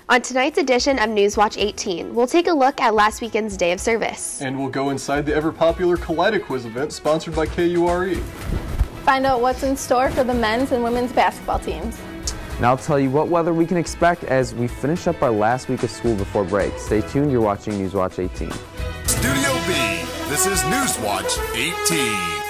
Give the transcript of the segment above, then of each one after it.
On tonight's edition of Newswatch 18, we'll take a look at last weekend's Day of Service. And we'll go inside the ever-popular Kaleidoquiz event sponsored by KURE. Find out what's in store for the men's and women's basketball teams. And I'll tell you what weather we can expect as we finish up our last week of school before break. Stay tuned, you're watching Newswatch 18. Studio B, this is Newswatch 18.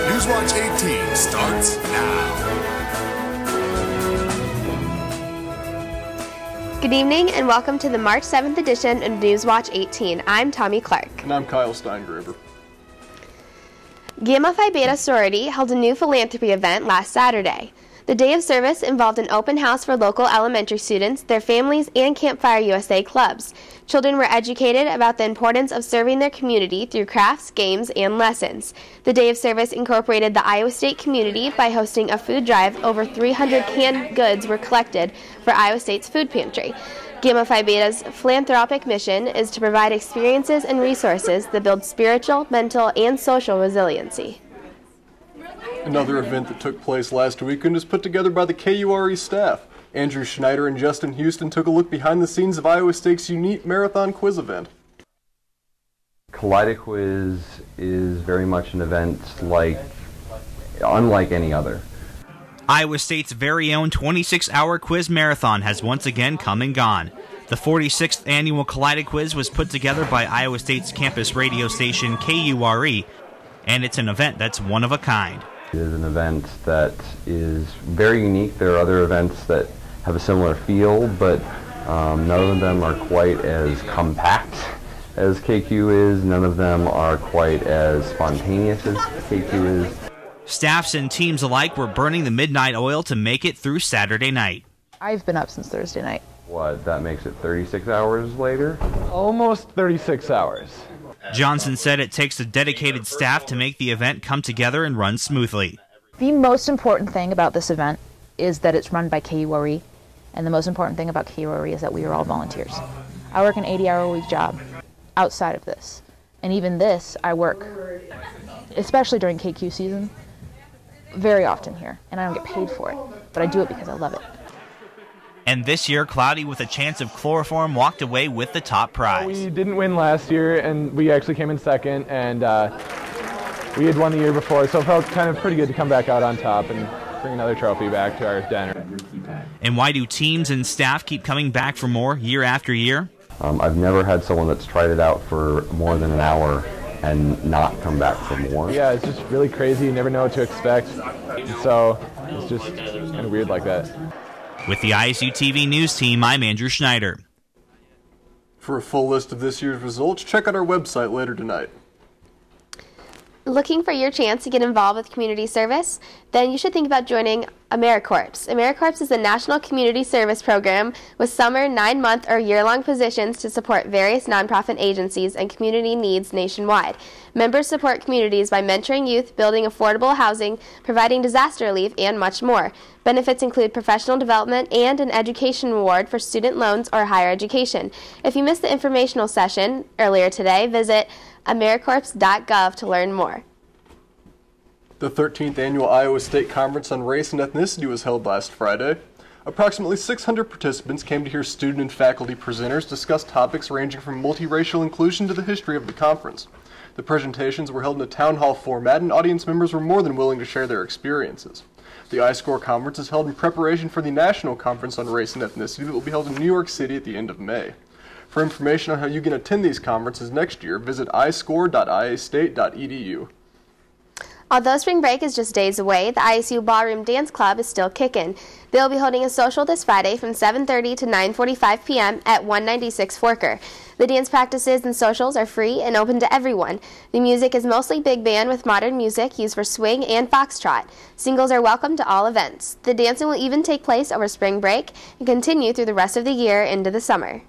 Newswatch 18 starts now. Good evening and welcome to the March 7th edition of Newswatch 18. I'm Tommy Clark. And I'm Kyle Steingraber. Gamma Phi Beta sorority held a new philanthropy event last Saturday. The Day of Service involved an open house for local elementary students, their families, and Campfire USA clubs. Children were educated about the importance of serving their community through crafts, games, and lessons. The Day of Service incorporated the Iowa State community by hosting a food drive. Over 300 canned goods were collected for Iowa State's food pantry. Gamma Phi Beta's philanthropic mission is to provide experiences and resources that build spiritual, mental, and social resiliency. Another event that took place last weekend was put together by the KURE staff. Andrew Schneider and Justin Houston took a look behind the scenes of Iowa State's unique marathon quiz event. Kaleidoquiz is very much an event unlike any other. Iowa State's very own 26-hour quiz marathon has once again come and gone. The 46th annual Kaleidoquiz was put together by Iowa State's campus radio station KURE, and it's an event that's one of a kind. It is an event that is very unique. There are other events that have a similar feel, but none of them are quite as compact as KQ is. None of them are quite as spontaneous as KQ is. Staffs and teams alike were burning the midnight oil to make it through Saturday night. I've been up since Thursday night. What, that makes it 36 hours later? Almost 36 hours. Johnson said it takes a dedicated staff to make the event come together and run smoothly. The most important thing about this event is that it's run by KURE, and the most important thing about KURE is that we are all volunteers. I work an 80-hour-a-week job outside of this, and even this I work, especially during KQ season, very often here, and I don't get paid for it, but I do it because I love it. And this year, Cloudy, with a chance of chloroform, walked away with the top prize. We didn't win last year, and we actually came in second, and we had won the year before, so it felt kind of pretty good to come back out on top and bring another trophy back to our den. And why do teams and staff keep coming back for more year after year? I've never had someone that's tried it out for more than an hour and not come back for more. Yeah, it's just really crazy. You never know what to expect, so it's just kind of weird like that. With the ISU TV News team, I'm Andrew Schneider. For a full list of this year's results, check out our website later tonight. Looking for your chance to get involved with community service? Then you should think about joining AmeriCorps. AmeriCorps is a national community service program with summer, 9-month, or year-long positions to support various nonprofit agencies and community needs nationwide. Members support communities by mentoring youth, building affordable housing, providing disaster relief, and much more. Benefits include professional development and an education award for student loans or higher education. If you missed the informational session earlier today, visit AmeriCorps.gov to learn more. The 13th Annual Iowa State Conference on Race and Ethnicity was held last Friday. Approximately 600 participants came to hear student and faculty presenters discuss topics ranging from multiracial inclusion to the history of the conference. The presentations were held in a town hall format, and audience members were more than willing to share their experiences. The ISCORE conference is held in preparation for the National Conference on Race and Ethnicity that will be held in New York City at the end of May. For information on how you can attend these conferences next year, visit iscore.iastate.edu. Although spring break is just days away, the ISU Ballroom Dance Club is still kicking. They'll be holding a social this Friday from 7:30 to 9:45 p.m. at 196 Forker. The dance practices and socials are free and open to everyone. The music is mostly big band with modern music used for swing and foxtrot. Singles are welcome to all events. The dancing will even take place over spring break and continue through the rest of the year into the summer.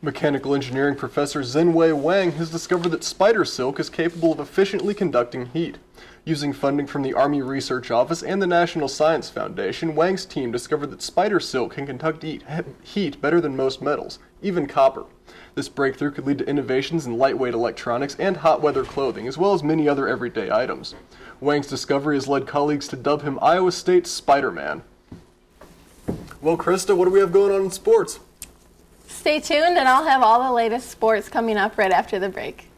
Mechanical engineering professor Zhenwei Wang has discovered that spider silk is capable of efficiently conducting heat. Using funding from the Army Research Office and the National Science Foundation, Wang's team discovered that spider silk can conduct heat better than most metals, even copper. This breakthrough could lead to innovations in lightweight electronics and hot weather clothing, as well as many other everyday items. Wang's discovery has led colleagues to dub him Iowa State's Spider-Man. Well, Krista, what do we have going on in sports? Stay tuned and I'll have all the latest sports coming up right after the break.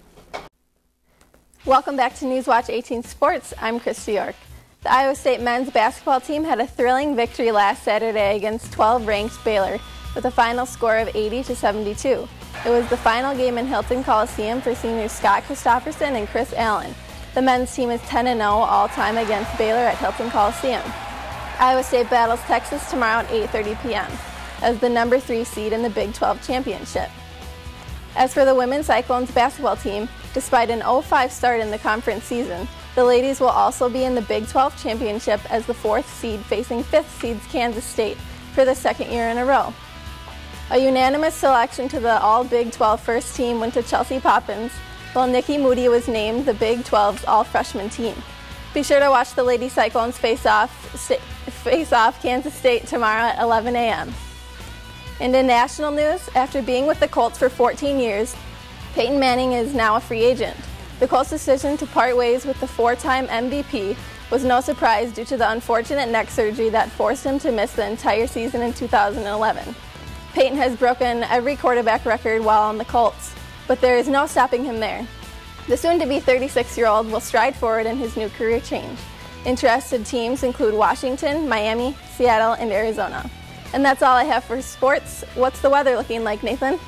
Welcome back to Newswatch 18 Sports. I'm Krista York. The Iowa State men's basketball team had a thrilling victory last Saturday against 12th-ranked Baylor with a final score of 80-72. It was the final game in Hilton Coliseum for seniors Scott Christopherson and Chris Allen. The men's team is 10-0 all-time against Baylor at Hilton Coliseum. Iowa State battles Texas tomorrow at 8:30 p.m. as the number 3 seed in the Big 12 championship. As for the women's Cyclones basketball team, despite an 0-5 start in the conference season, the ladies will also be in the Big 12 championship as the 4th seed facing 5th seeds Kansas State for the 2nd year in a row. A unanimous selection to the All-Big 12 first team went to Chelsea Poppins, while Nikki Moody was named the Big 12's All-Freshman team. Be sure to watch the Lady Cyclones face off Kansas State tomorrow at 11 a.m. And in national news, after being with the Colts for 14 years, Peyton Manning is now a free agent. The Colts' decision to part ways with the 4-time MVP was no surprise due to the unfortunate neck surgery that forced him to miss the entire season in 2011. Peyton has broken every quarterback record while on the Colts, but there is no stopping him there. The soon-to-be 36-year-old will stride forward in his new career change. Interested teams include Washington, Miami, Seattle, and Arizona. And that's all I have for sports. What's the weather looking like, Nathan?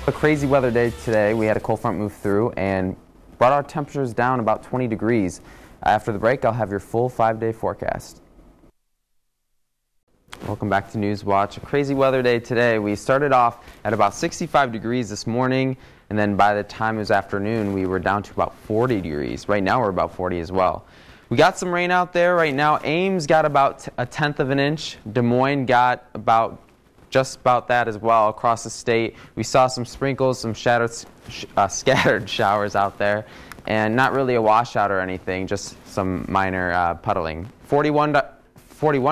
A crazy weather day today. We had a cold front move through and brought our temperatures down about 20 degrees. After the break, I'll have your full 5-day forecast. Welcome back to Newswatch. A crazy weather day today. We started off at about 65 degrees this morning, and then by the time it was afternoon, we were down to about 40 degrees. Right now, we're about 40 as well. We got some rain out there right now. Ames got about 1/10 of an inch. Des Moines got just about that as well across the state. We saw some sprinkles, some scattered showers out there, and not really a washout or anything, just some minor puddling. 41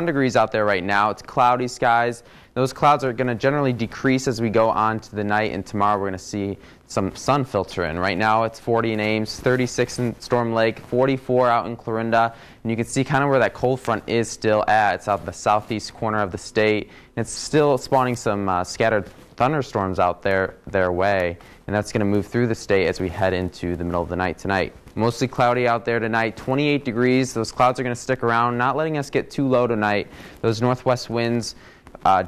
degrees out there right now. It's cloudy skies. Those clouds are going to generally decrease as we go on to the night, and tomorrow we're going to see some sun filter in. Right now it's 40 in Ames, 36 in Storm Lake, 44 out in Clarinda, and you can see kind of where that cold front is still at. It's out the southeast corner of the state, and it's still spawning some scattered thunderstorms out their way, and that's going to move through the state as we head into the middle of the night tonight. Mostly cloudy out there tonight, 28 degrees. Those clouds are going to stick around, not letting us get too low tonight. Those northwest winds,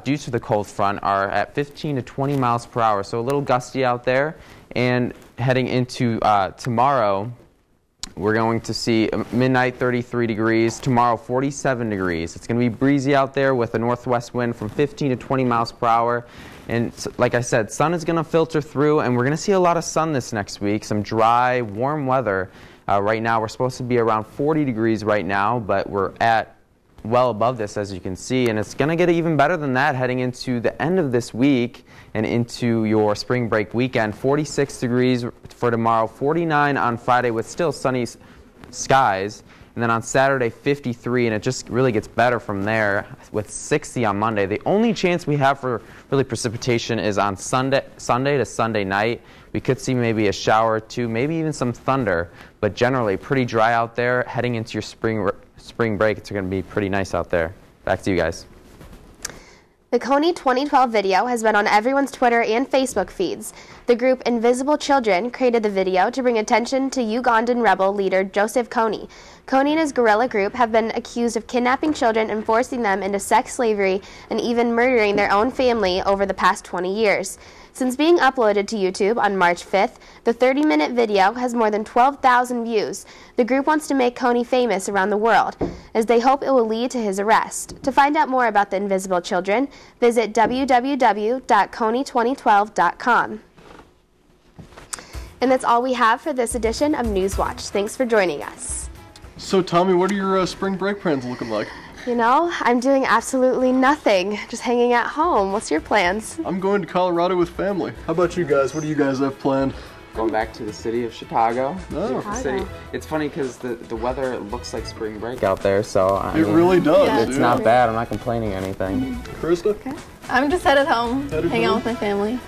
due to the cold front, are at 15 to 20 miles per hour, so a little gusty out there. And heading into tomorrow, we're going to see midnight 33 degrees, tomorrow 47 degrees. It's going to be breezy out there with a northwest wind from 15 to 20 miles per hour. And like I said, sun is going to filter through, and we're going to see a lot of sun this next week, some dry, warm weather. Right now, we're supposed to be around 40 degrees right now, but we're at well above this, as you can see, and it's going to get even better than that heading into the end of this week and into your spring break weekend. 46 degrees for tomorrow, 49 on Friday with still sunny skies, and then on Saturday 53, and it just really gets better from there with 60 on Monday. The only chance we have for really precipitation is on Sunday to Sunday night. We could see maybe a shower or two, maybe even some thunder, but generally pretty dry out there heading into your spring break. It's going to be pretty nice out there. Back to you guys. The Coney 2012 video has been on everyone's Twitter and Facebook feeds. The group Invisible Children created the video to bring attention to Ugandan rebel leader Joseph Kony. Kony and his guerrilla group have been accused of kidnapping children and forcing them into sex slavery and even murdering their own family over the past 20 years. Since being uploaded to YouTube on March 5th, the 30-minute video has more than 12,000 views. The group wants to make Kony famous around the world, as they hope it will lead to his arrest. To find out more about the Invisible Children, visit www.coney2012.com. And that's all we have for this edition of Newswatch. Thanks for joining us. So, Tommy, what are your spring break plans looking like? You know, I'm doing absolutely nothing, just hanging at home. What's your plans? I'm going to Colorado with family. How about you guys? What do you guys have planned? Going back to the city of Chicago. Oh. Chicago. It's funny because the weather looks like spring break out there, so I mean, really does. Yeah, it's not bad. I'm not complaining or anything. Krista? Okay. I'm just headed home, hang out with my family.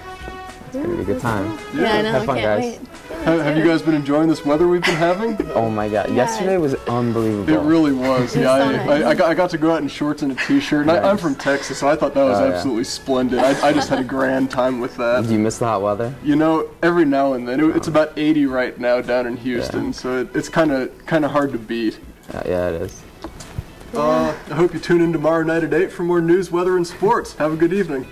It's going to be a good time. Yeah, I know. Have fun, Can't guys. wait. Have you guys been enjoying this weather we've been having? Oh my God. Yesterday was unbelievable. It really was. Yeah, so nice. I got to go out in shorts and a t-shirt. And I'm from Texas, so I thought that was absolutely splendid. I just had a grand time with that. Do you miss the hot weather? You know, every now and then. It's about 80 right now down in Houston, so it's kind of hard to beat. Yeah, it is. I hope you tune in tomorrow night at 8 for more news, weather, and sports. Have a good evening.